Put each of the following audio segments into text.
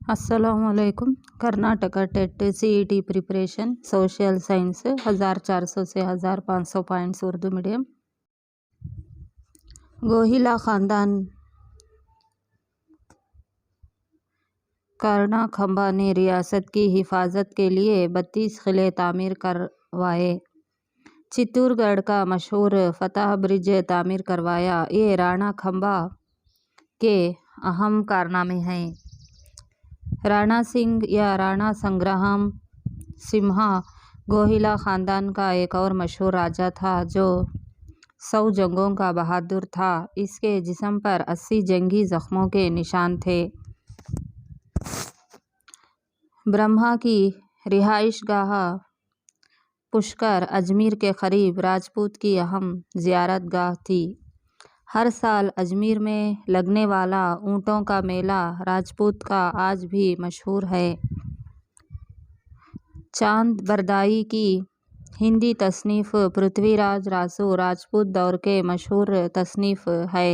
अस्सलामुअलैकुम। Karnataka TET CET preparation social science 1400 से 1500 points Urdu medium. गोहिला ख़ानदान कर्ना खंबा ने रियासत की हिफाजत के लिए 32 किले तामीर करवाए। चित्तौड़गढ़ का मशहूर फतह ब्रिज तामीर करवाया। ये राणा खंबा के अहम कारनामे हैं। राणा सिंह या राणा संग्राम सिम्हा गोहिला ख़ानदान का एक और मशहूर राजा था जो 100 जंगों का बहादुर था। इसके जिस्म पर 80 जंगी ज़ख्मों के निशान थे। ब्रह्मा की रिहाइशगाह पुष्कर अजमेर के करीब राजपूत की अहम ज़ियारतगाह थी। हर साल अजमेर में लगने वाला ऊँटों का मेला राजपूत का आज भी मशहूर है। चांद बरदाई की हिंदी तसनीफ़ पृथ्वीराज रासो राजपूत दौर के मशहूर तसनीफ़ है।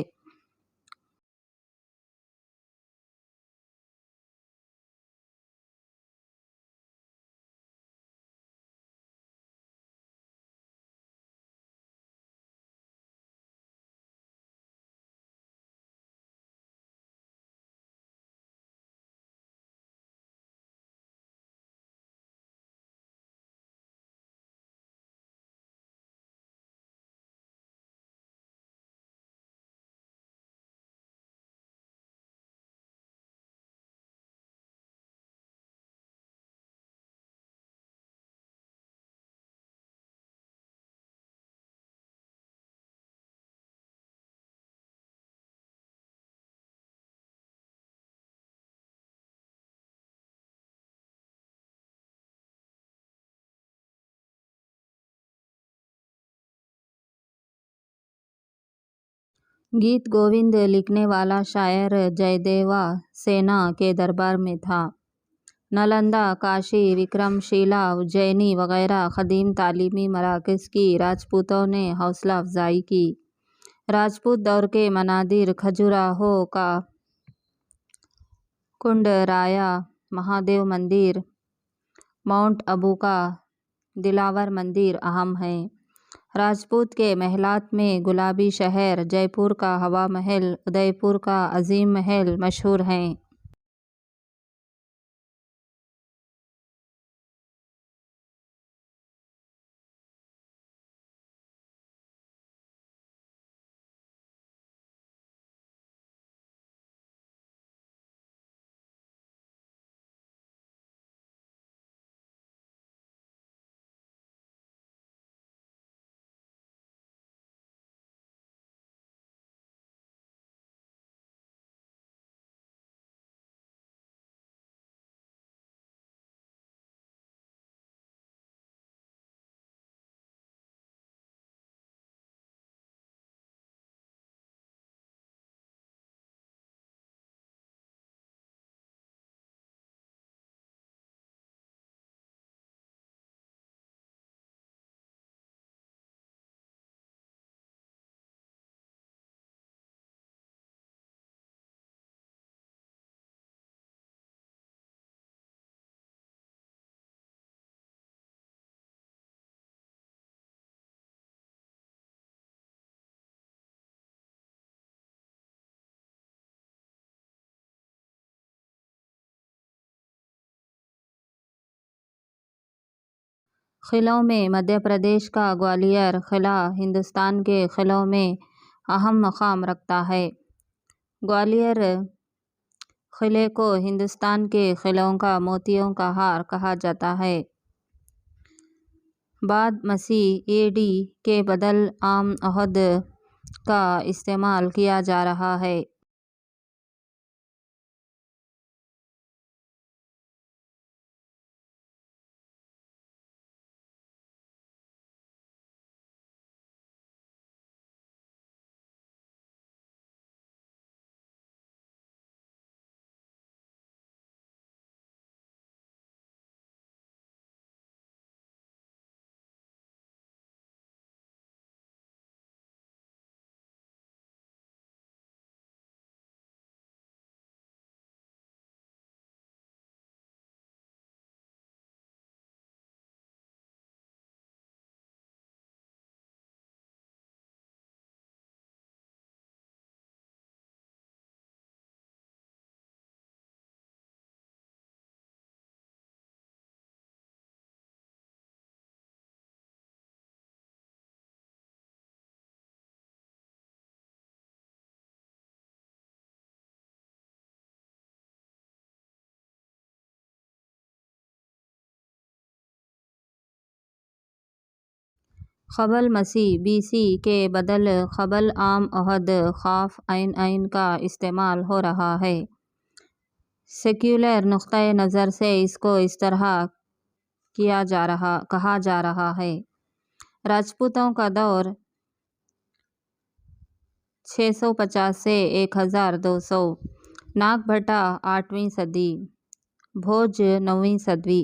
गीत गोविंद लिखने वाला शायर जयदेवा सेना के दरबार में था। नालंदा, काशी, विक्रमशिला, उज्जैनी वगैरह कदीम तालीमी मराकज़ की राजपूतों ने हौसला अफजाई की। राजपूत दौर के मनादिर खजुराहो का कुंड राया महादेव मंदिर, माउंट अबू का दिलावर मंदिर अहम हैं। राजपूत के महलात में गुलाबी शहर जयपुर का हवा महल, उदयपुर का अजीम महल मशहूर हैं। क़िलों में मध्य प्रदेश का ग्वालियर क़िला हिंदुस्तान के क़िलों में अहम मक़ाम रखता है। ग्वालियर क़िले को हिंदुस्तान के क़िलों का मोतियों का हार कहा जाता है। बाद मसीह AD के बदल आम अहद का इस्तेमाल किया जा रहा है। क़बल मसीह BC के बदल क़बल आम अहद ख़ाफ ऐन ऐन का इस्तेमाल हो रहा है। सेक्युलर नुक़्ता नज़र से इसको इस तरह कहा जा रहा है। राजपूतों का दौर 650 से 1200, नागभट्टा 8वीं सदी, भोज 9वीं सदी।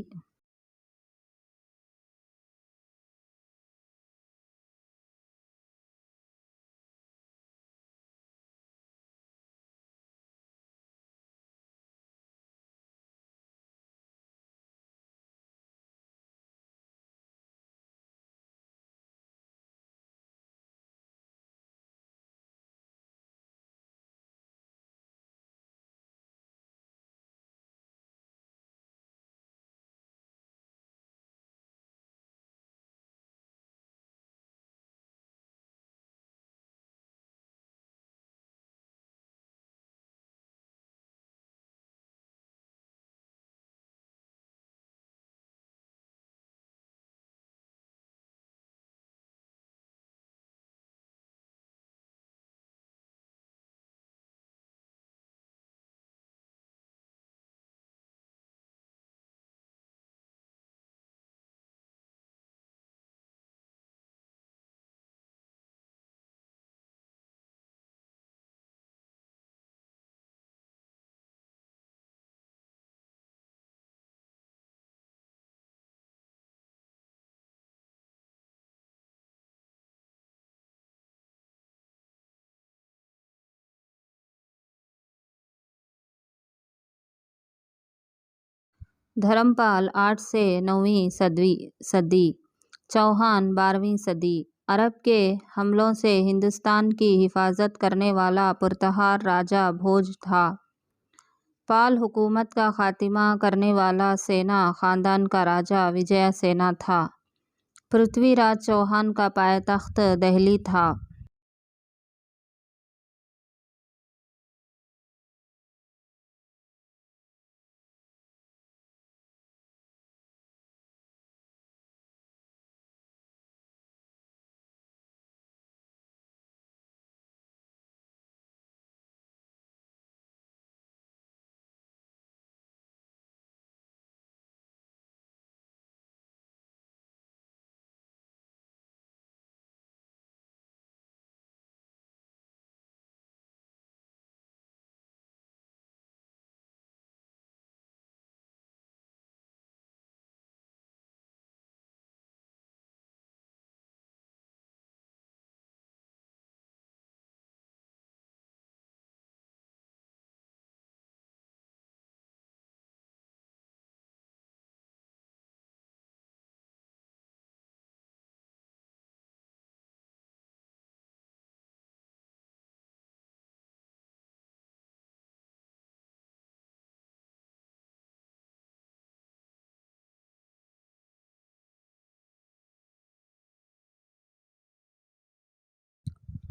धर्मपाल 8 से 9वीं सदी, चौहान 12वीं सदी। अरब के हमलों से हिंदुस्तान की हिफाजत करने वाला पुरतहार राजा भोज था। पाल हुकूमत का खात्मा करने वाला सेना ख़ानदान का राजा विजय सेना था। पृथ्वीराज चौहान का पायतख्त दिल्ली था।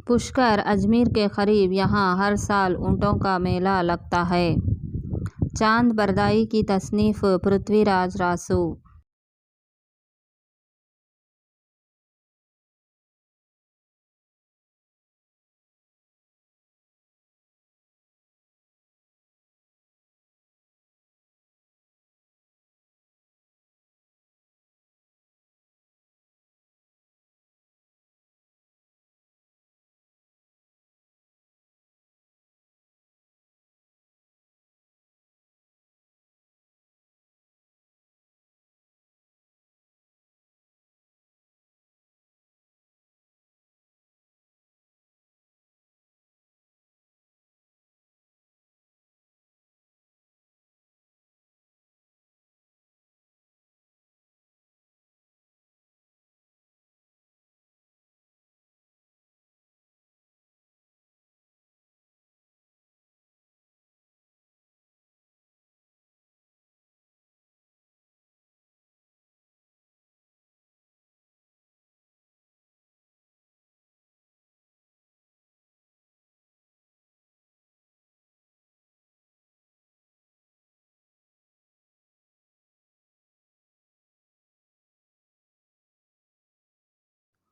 पुष्कर अजमेर के करीब यहाँ हर साल ऊँटों का मेला लगता है। चांद बरदाई की तसनीफ़ पृथ्वीराज रासू।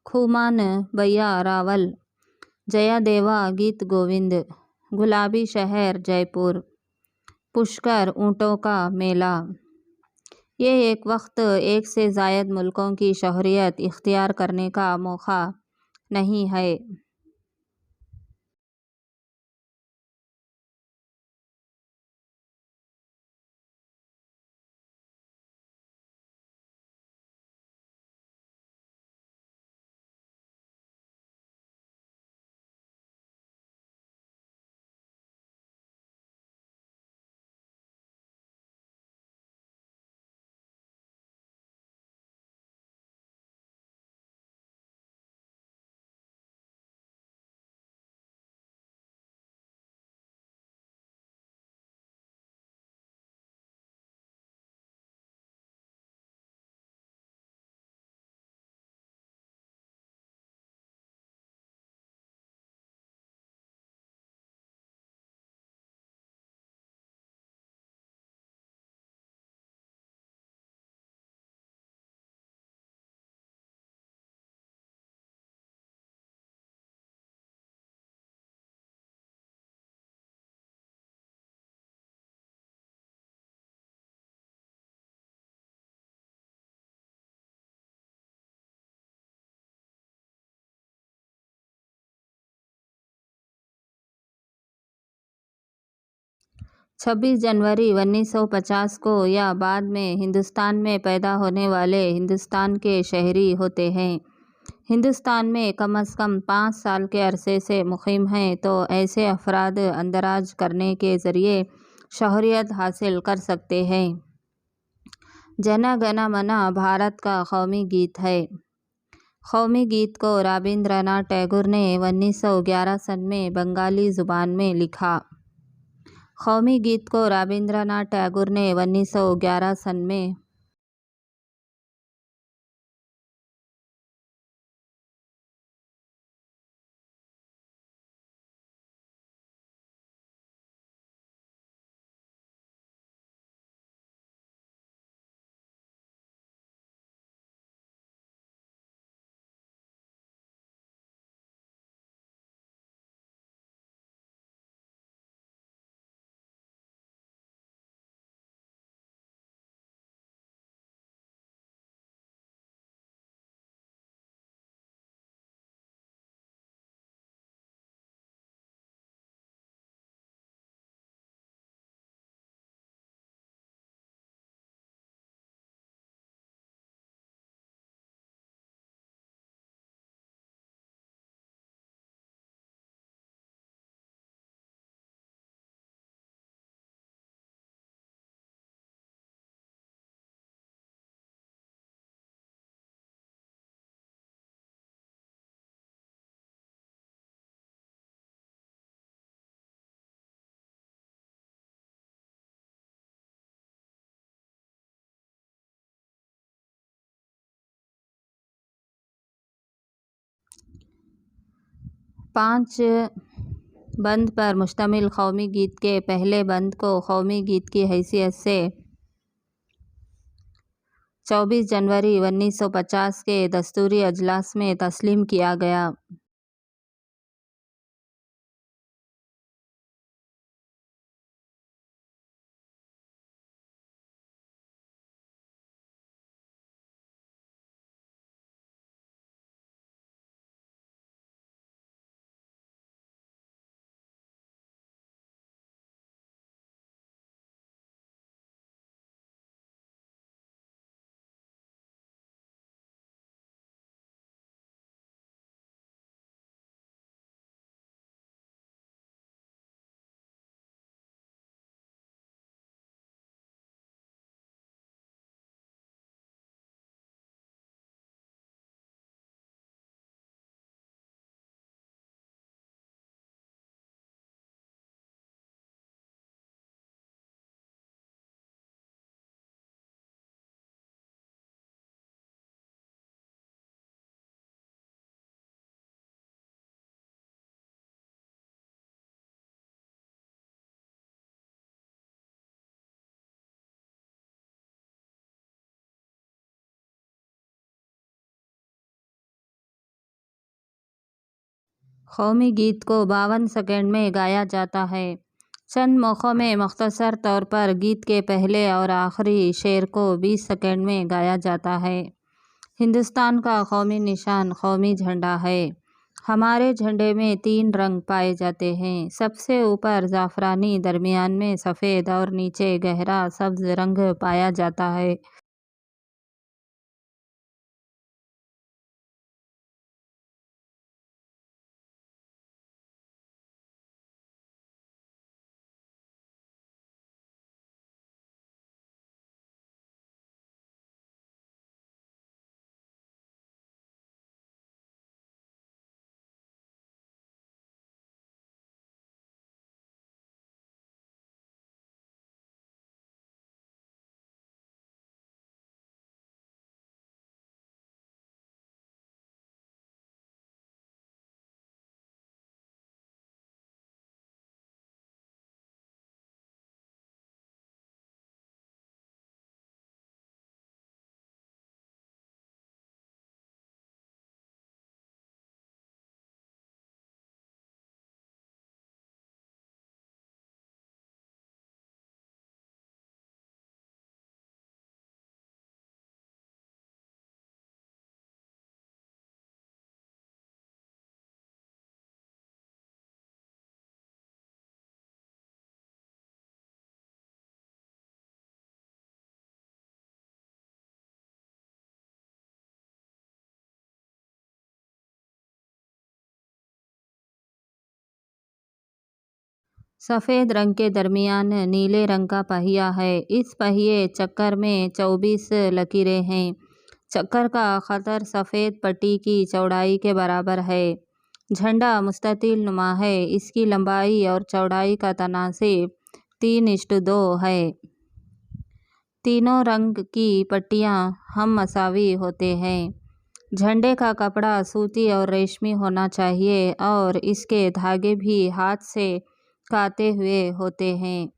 खुमान भैया रावल, जयादेवा गीत गोविंद, गुलाबी शहर जयपुर, पुष्कर ऊँटों का मेला। ये एक वक्त एक से ज़ायद मुल्कों की शहरियत इख्तियार करने का मौका नहीं है। 26 जनवरी 1950 को या बाद में हिंदुस्तान में पैदा होने वाले हिंदुस्तान के शहरी होते हैं। हिंदुस्तान में कम से कम 5 साल के अरसे से मुक़ीम हैं तो ऐसे अफराद अंदराज करने के ज़रिए शहरियत हासिल कर सकते हैं। जन गण मन भारत का कौमी गीत है। कौमी गीत को रवींद्रनाथ टैगोर ने 1911 सन में बंगाली ज़ुबान में लिखा। कौमी गीत को रवींद्रनाथ टैगोर ने 1911 सन में पाँच बंद पर मुश्तमिल कौमी गीत के पहले बंद को कौमी गीत की हैसियत से 24 जनवरी 1950 के दस्तूरी अजलास में तस्लीम किया गया। कौमी गीत को 52 सेकंड में गाया जाता है। चंद मौक़ों में मुख्तसर तौर पर गीत के पहले और आखिरी शेर को 20 सेकंड में गाया जाता है। हिंदुस्तान का कौमी निशान कौमी झंडा है। हमारे झंडे में 3 रंग पाए जाते हैं। सबसे ऊपर ज़ाफ़रानी, दरमियान में सफ़ेद और नीचे गहरा सब्ज़ रंग पाया जाता है। सफ़ेद रंग के दरमियान नीले रंग का पहिया है। इस पहिए चक्कर में 24 लकीरें हैं। चक्कर का ख़तर सफ़ेद पट्टी की चौड़ाई के बराबर है। झंडा मुस्ततिल नुमा है। इसकी लंबाई और चौड़ाई का तनासिब 3:2 है। तीनों रंग की पट्टियाँ हममसावी होते हैं। झंडे का कपड़ा सूती और रेशमी होना चाहिए और इसके धागे भी हाथ से काते हुए होते हैं।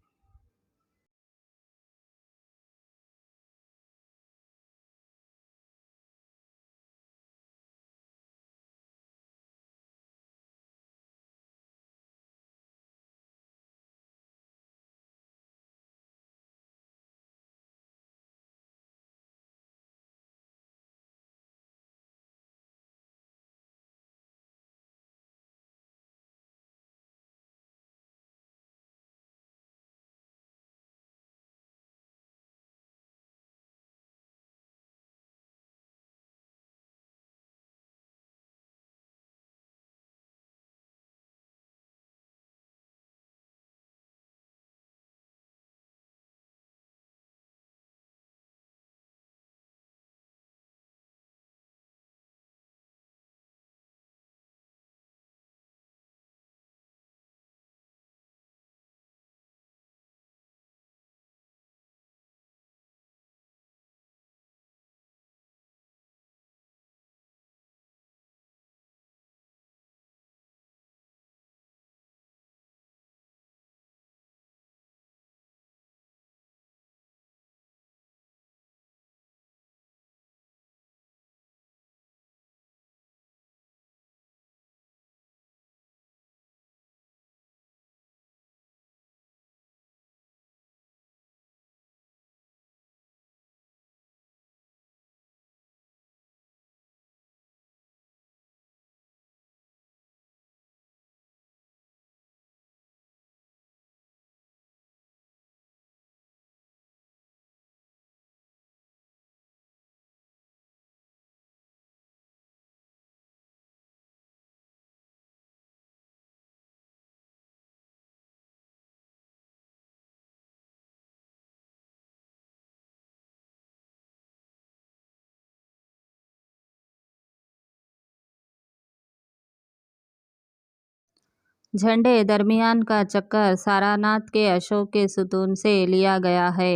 झंडे दरमियान का चक्कर सारनाथ के अशोक के सुतून से लिया गया है।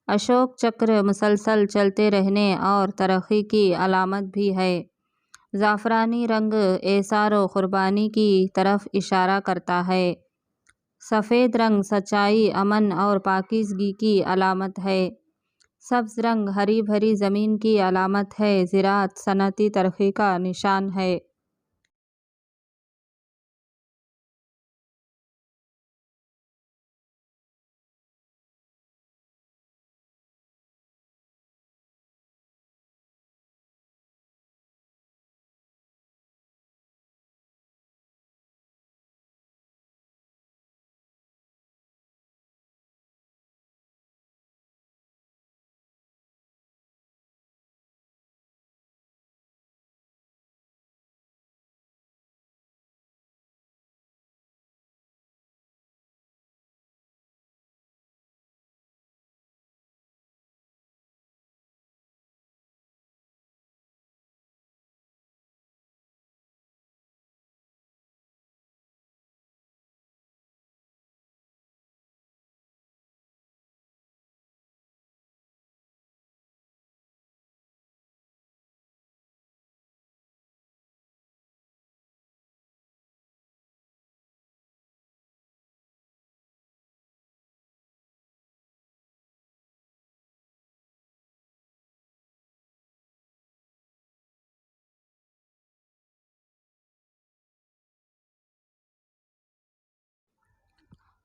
अशोक चक्र मुसलसल चलते रहने और तरक्की की अलामत भी है। ज़ाफ़रानी रंग एसार व क़ुरबानी की तरफ इशारा करता है। सफ़ेद रंग सच्चाई, अमन और पाकीज़गी की अलामत है। सब्ज़ रंग हरी भरी ज़मीन की अलामत है। ज़राअत सनअती तरक्की का निशान है।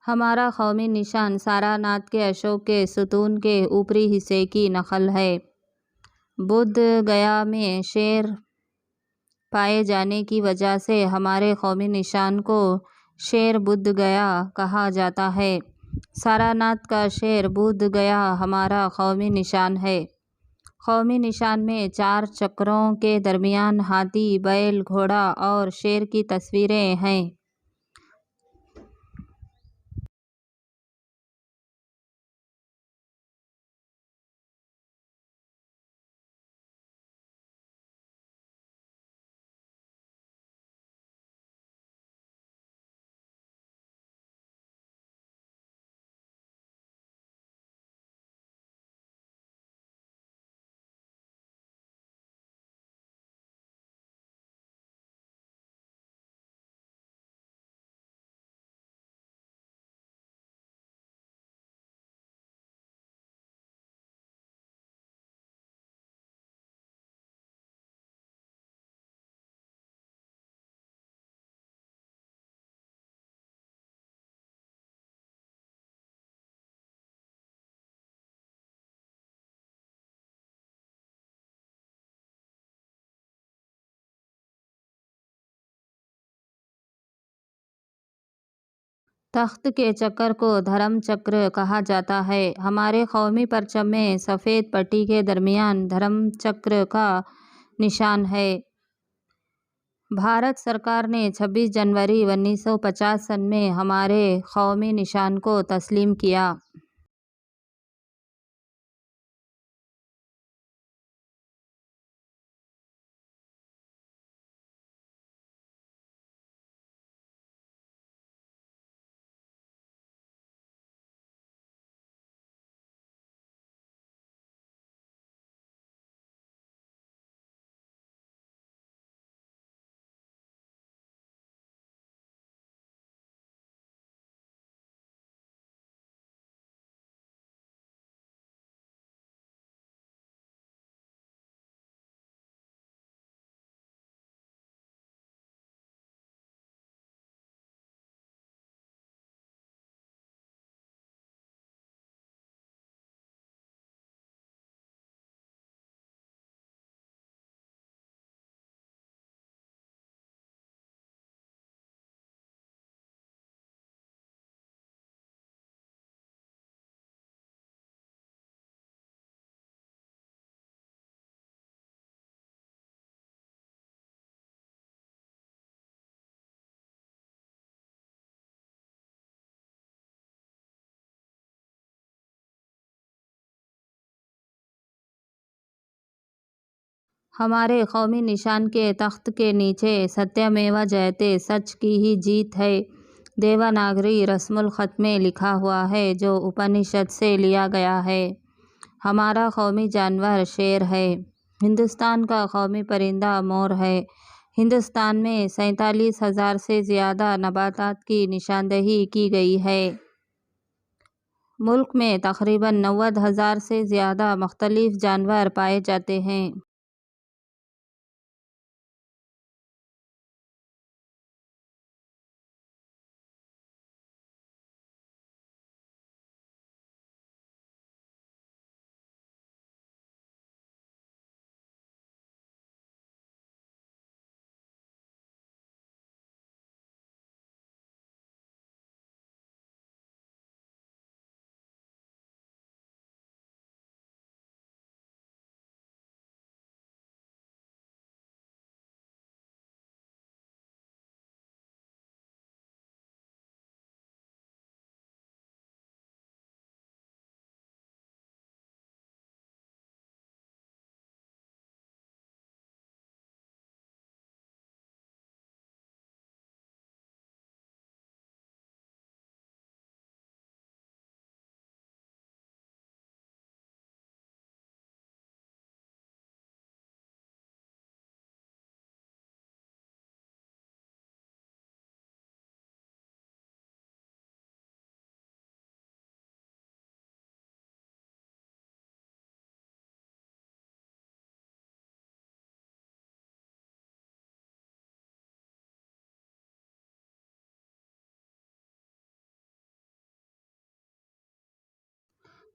हमारा कौमी निशान सारनाथ के अशोक के सुतून के ऊपरी हिस्से की नकल है। बुद्ध गया में शेर पाए जाने की वजह से हमारे कौमी निशान को शेर बुद्ध गया कहा जाता है। सारनाथ का शेर बुद्ध गया हमारा कौमी निशान है। कौमी निशान में 4 चक्रों के दरमियान हाथी, बैल, घोड़ा और शेर की तस्वीरें हैं। तख्त के चक्र को धर्म चक्र कहा जाता है। हमारे कौमी परचम में सफ़ेद पट्टी के दरमियान धर्म चक्र का निशान है। भारत सरकार ने 26 जनवरी 1950 सन में हमारे कौमी निशान को तस्लीम किया। हमारे कौमी निशान के तख्त के नीचे सत्यमेव जयते, सच की ही जीत है, देवनागरी रस्मुल ख़त में लिखा हुआ है, जो उपनिषद से लिया गया है। हमारा कौमी जानवर शेर है। हिंदुस्तान का कौमी परिंदा मोर है। हिंदुस्तान में 47,000 से ज़्यादा नबातात की निशानदही की गई है। मुल्क में तकरीबन 90,000 से ज़्यादा मुख्तलिफ जानवर पाए जाते हैं।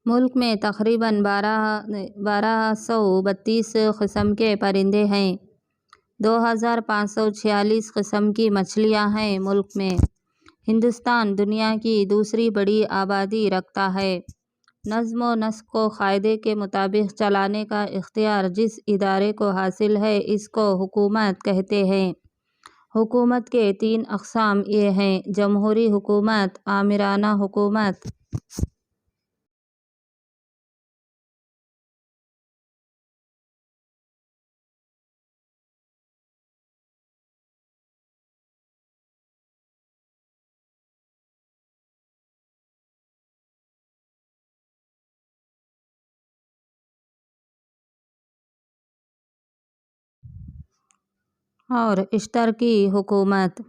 मुल्क में तकरीबन 1232 किस्म के परिंदे हैं। 2546 किस्म की मछलियाँ हैं मुल्क में। हिंदुस्तान दुनिया की दूसरी बड़ी आबादी रखता है। नज़्म व नस्क को क़ायदे के मुताबिक चलाने का इख्तियार जिस इदारे को हासिल है इसको हुकूमत कहते हैं। हुकूमत के 3 अक़साम ये हैं: जमहूरी हुकूमत, आमिराना हुकूमत और इश्तरकी हुकूमत।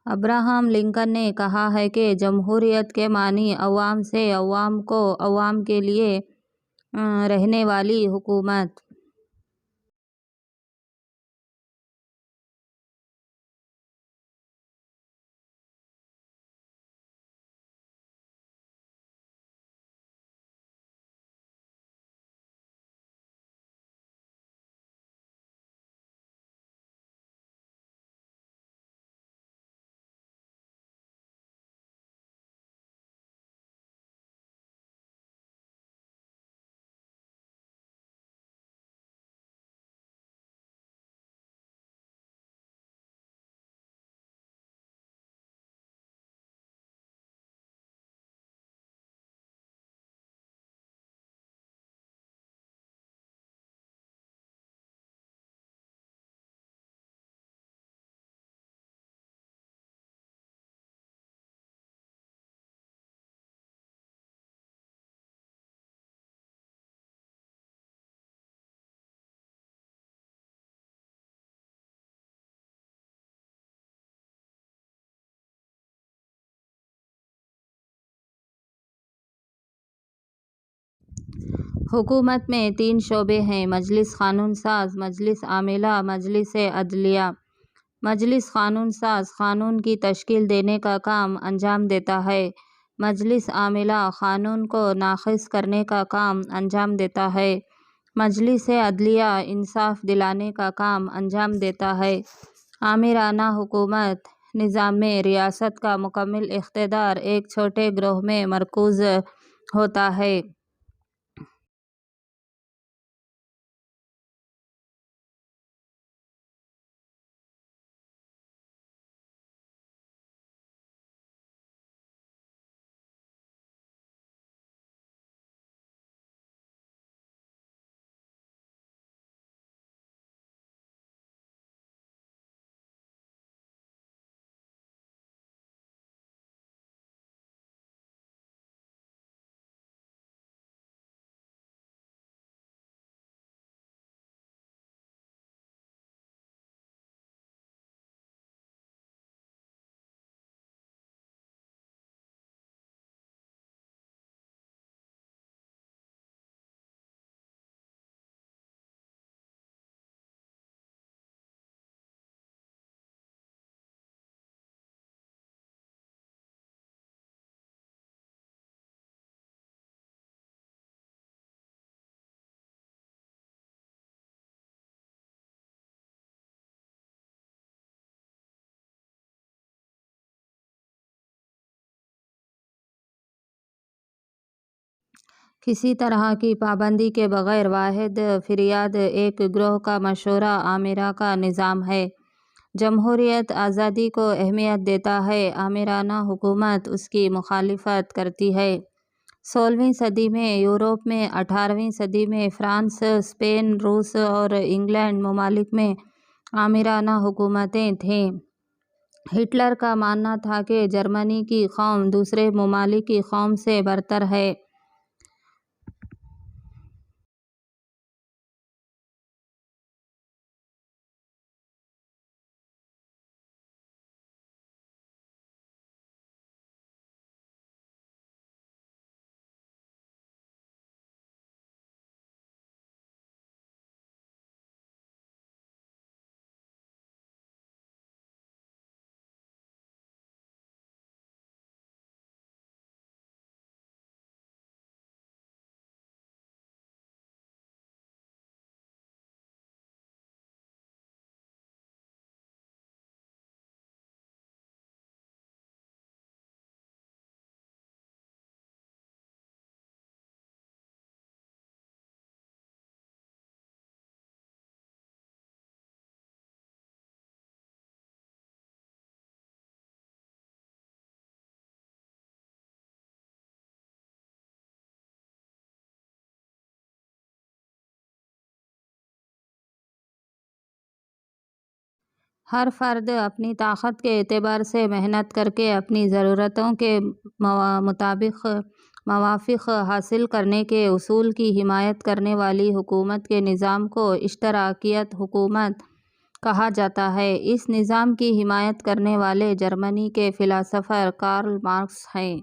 अब्राहम लिंकन ने कहा है कि जमहूरियत के मानी अवाम से, अवाम को, अवाम के लिए रहने वाली हुकूमत। हुकूमत में 3 शोबे हैं: मजलिस कानून साज, मजलिस आमिला, मजलिस अदलिया। मजलिस कानून साज कानून की तश्कील देने का काम अंजाम देता है। मजलिस आमिला कानून को नाफिज करने का काम अंजाम देता है। मजलिस अदलिया इंसाफ दिलाने का काम अंजाम देता है। आमिराना हुकूमत निज़ाम में रियासत का मुकम्मल इख्तियार एक छोटे गिरोह में मरकूज़ होता है। किसी तरह की पाबंदी के बगैर वाहिद फ़रियाद एक गिरोह का मशवरा आमिरा का निज़ाम है। जमहूरियत आज़ादी को अहमियत देता है, आमिराना हुकूमत उसकी मुखालिफत करती है। 16वीं सदी में यूरोप में, 18वीं सदी में फ्रांस, स्पेन, रूस और इंग्लैंड ममालिक में आमिराना हुकूमतें थीं। हिटलर का मानना था कि जर्मनी की कौम दूसरे ममालिक की कौम से बरतर है। हर फर्द अपनी ताकत के एतबार से मेहनत करके अपनी ज़रूरतों के मुवाफ़िक़ हासिल करने के उसूल की हिमायत करने वाली हुकूमत के निज़ाम को इश्तराकियत हुकूमत कहा जाता है। इस निज़ाम की हिमायत करने वाले जर्मनी के फ़िलासफ़र कार्ल मार्क्स हैं।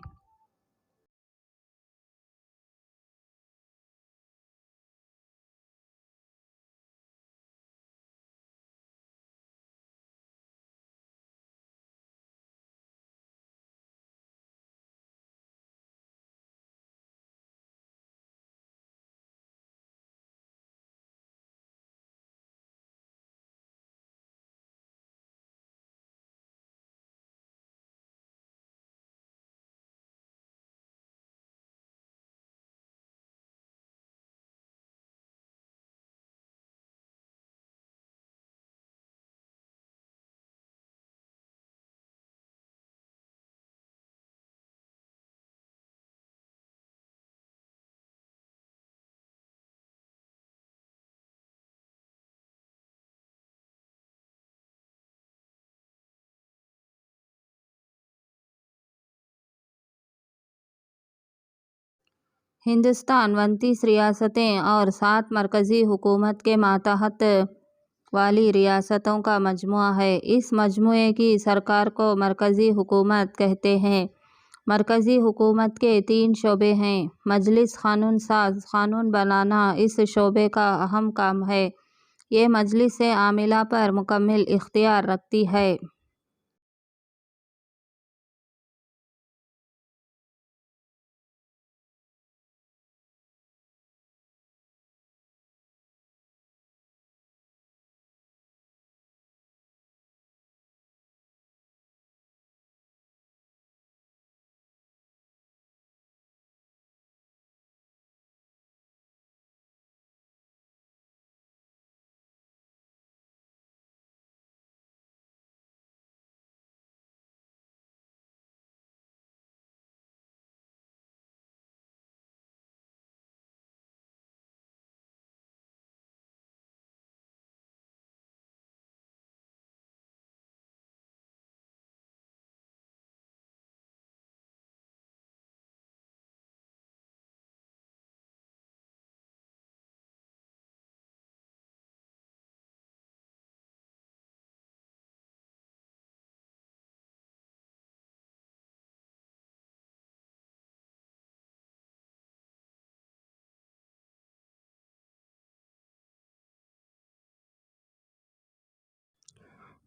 हिंदुस्तान 29 रियासतें और 7 मरकज़ी हुकूमत के मातहत वाली रियासतों का मजमुआ है। इस मजमुए की सरकार को मरकज़ी हुकूमत कहते हैं। मरकज़ी हुकूमत के 3 शोबे हैं। मजलिस कानून साज, कानून बनाना इस शोबे का अहम काम है। ये मजलिस आमिला पर मुकम्मल इख्तियार रखती है।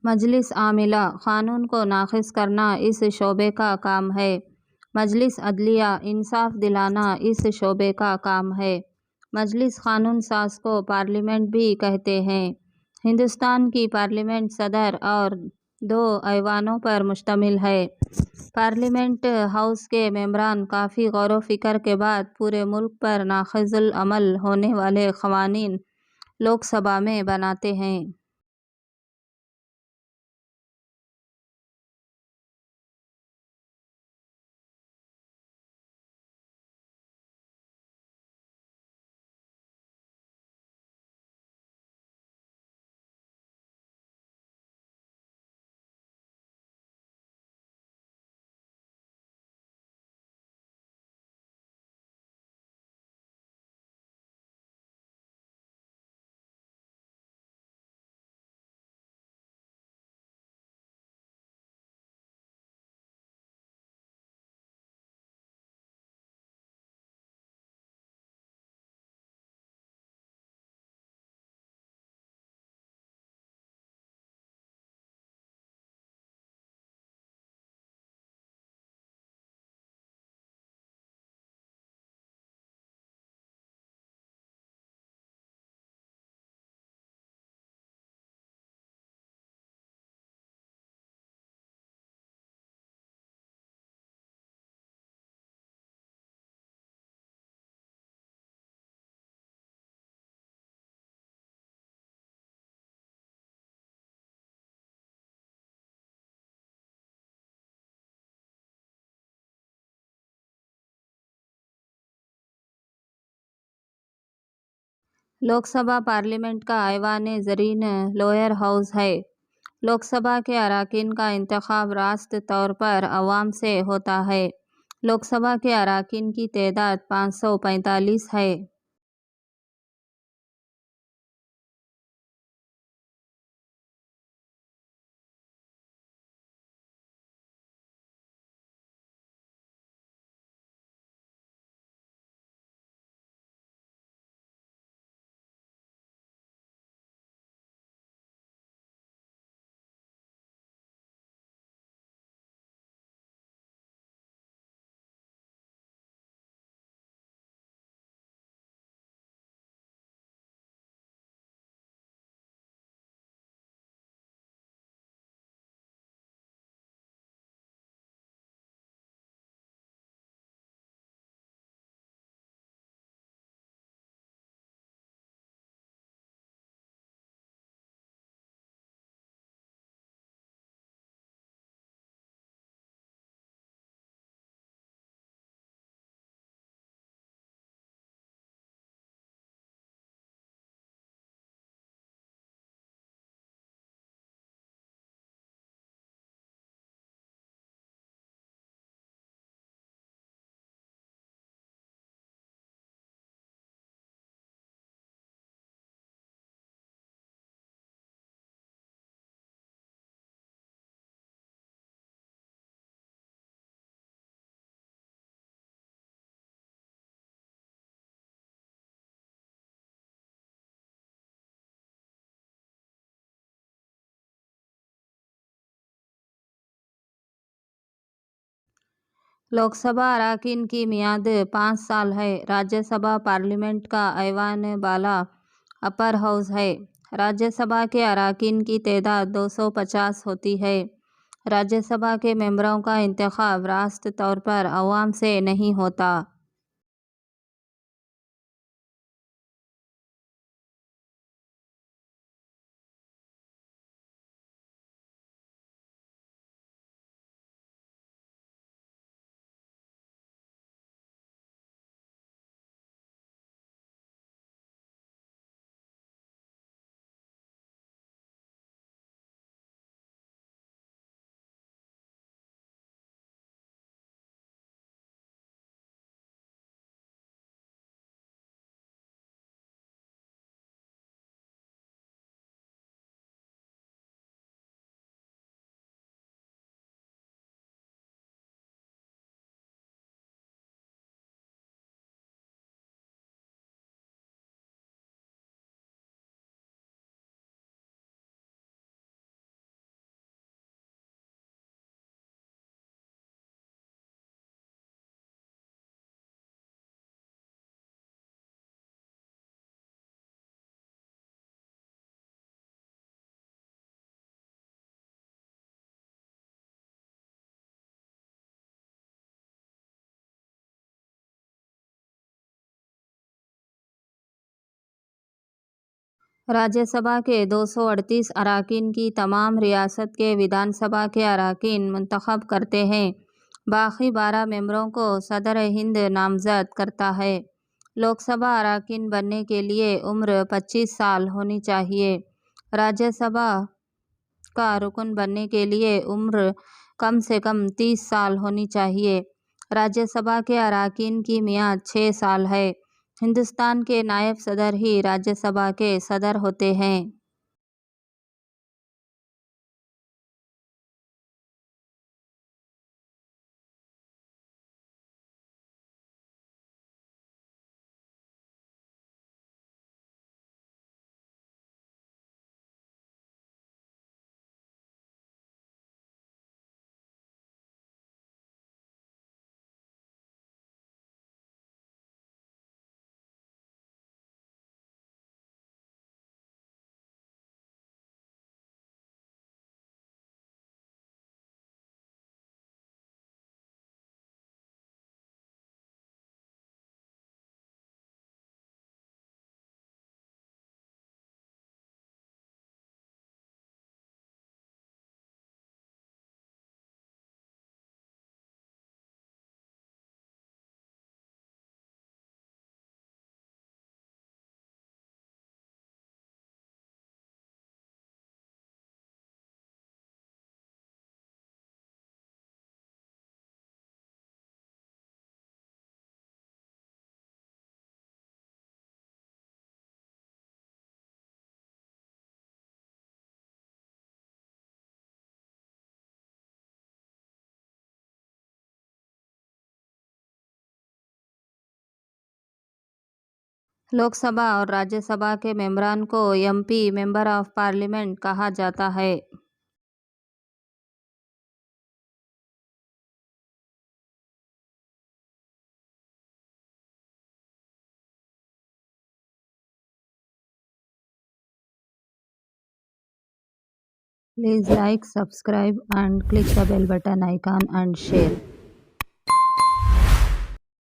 मजलिस आमिला क़ानून को नाफ़िज़ करना इस शोबे का काम है। मजलिस अदलिया इंसाफ दिलाना इस शोबे का काम है। मजलिस कानून साज को पार्लियामेंट भी कहते हैं। हिंदुस्तान की पार्लियामेंट सदर और दो ऐवानों पर मुश्तमिल है। पार्लियामेंट हाउस के मेंबरान काफ़ी गौर फिक्र के बाद पूरे मुल्क पर नाफिजुल अमल होने वाले क़वानीन लोकसभा में बनाते हैं। लोकसभा पार्लियामेंट का ऐवान ज़रीन लोअर हाउस है। लोकसभा के अरकान का इंतखाब रास्त तौर पर अवाम से होता है। लोकसभा के अरकान की तादाद 545 है। लोकसभा अरकान की मियाद 5 साल है। राज्यसभा पार्लियामेंट का ऐवान बाला अपर हाउस है। राज्यसभा के अरकान की तादाद 250 होती है। राज्यसभा के मेंबरों का इंतखाब रास्त तौर पर अवाम से नहीं होता। राज्यसभा के 238 अरकान की तमाम रियासत के विधानसभा के अरकान मुंतखब करते हैं। बाकी 12 मेंबरों को सदर हिंद नामजद करता है। लोकसभा अरकान बनने के लिए उम्र 25 साल होनी चाहिए। राज्यसभा का रुकन बनने के लिए उम्र कम से कम 30 साल होनी चाहिए। राज्यसभा के अरकान की मियाद 6 साल है। हिंदुस्तान के नायब सदर ही राज्यसभा के सदर होते हैं। लोकसभा और राज्यसभा के मेंबरान को एमपी मेंबर ऑफ पार्लियामेंट कहा जाता है। Please like, subscribe and click the bell button icon and share.